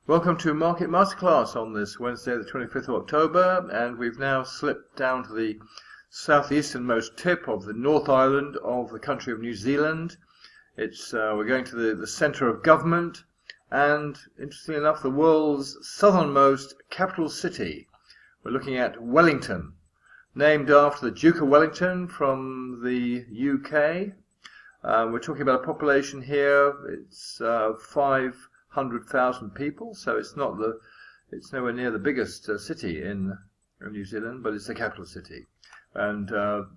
Welcome to Market Masterclass on this Wednesday, the 25th of October, and we've now slipped down to the southeasternmost tip of the North Island of the country of New Zealand. We're going to the centre of government, and interestingly enough, the world's southernmost capital city. We're looking at Wellington, named after the Duke of Wellington from the UK. We're talking about a population here. It's 500,000 people, so it's nowhere near the biggest city in New Zealand, but it's the capital city. And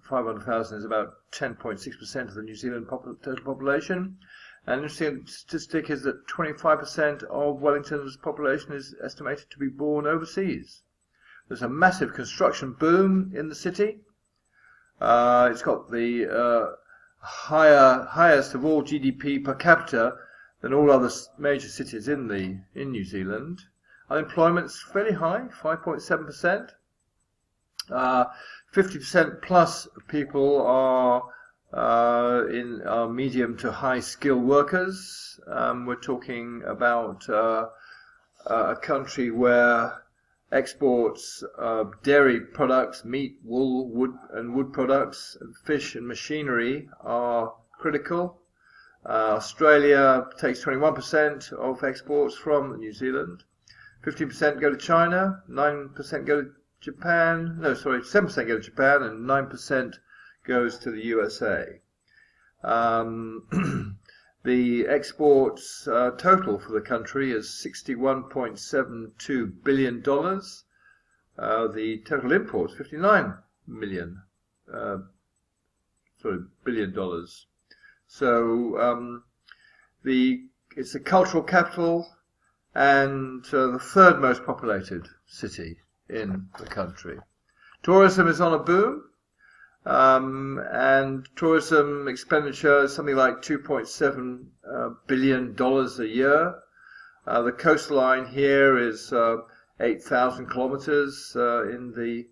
500,000 is about 10.6% of the New Zealand total population. And an interesting statistic is that 25% of Wellington's population is estimated to be born overseas. There's a massive construction boom in the city. It's got the highest of all GDP per capita than all other major cities in New Zealand. Unemployment's fairly high, 5.7%. 50% plus people are medium to high skilled workers. We're talking about a country where exports of dairy products, meat, wool, wood products, fish and machinery are critical. Australia takes 21% of exports from New Zealand. 15% go to China, 9% go to Japan, 7% go to Japan, and 9% goes to the USA. The exports total for the country is $61.72 billion. The total imports, $59 billion dollars. So it's a cultural capital and the third most populated city in the country. Tourism is on a boom, and tourism expenditure is something like $2.7 billion a year. The coastline here is 8,000 kilometers in the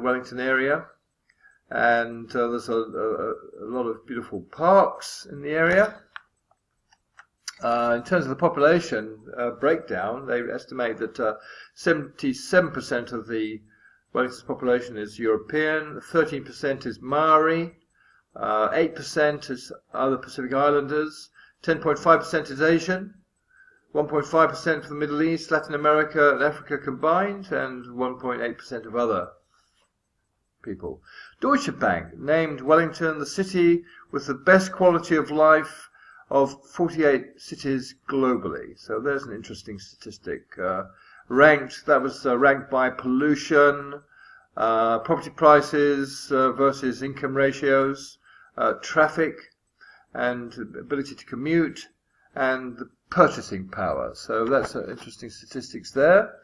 Wellington area. And there's a lot of beautiful parks in the area. In terms of the population breakdown, they estimate that 77% of the Wellington's population is European, 13% is Maori, 8% is other Pacific Islanders, 10.5% is Asian, 1.5% for the Middle East, Latin America and Africa combined, and 1.8% of other people. Deutsche Bank named Wellington the city with the best quality of life of 48 cities globally. So there's an interesting statistic. Ranked by pollution, property prices versus income ratios, traffic and ability to commute, and the purchasing power. So that's interesting statistics there.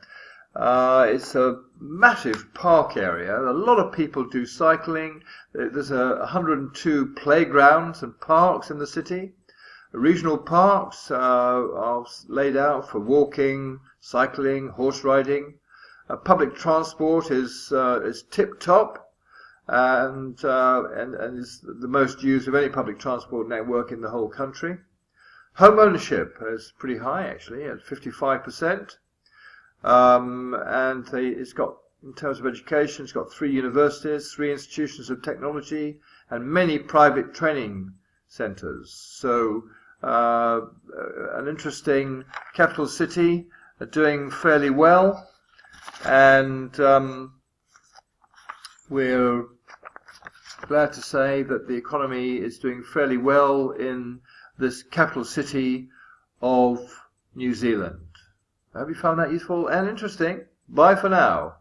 It's a massive park area. A lot of people do cycling. There's 102 playgrounds and parks in the city. Regional parks are laid out for walking, cycling, horse riding. Public transport is tip-top and is the most used of any public transport network in the whole country. Home ownership is pretty high, actually, at 55%. It's got, in terms of education, it's got 3 universities, 3 institutions of technology, and many private training centres. So, an interesting capital city, doing fairly well, and we're glad to say that the economy is doing fairly well in this capital city of New Zealand. I hope you found that useful and interesting. Bye for now.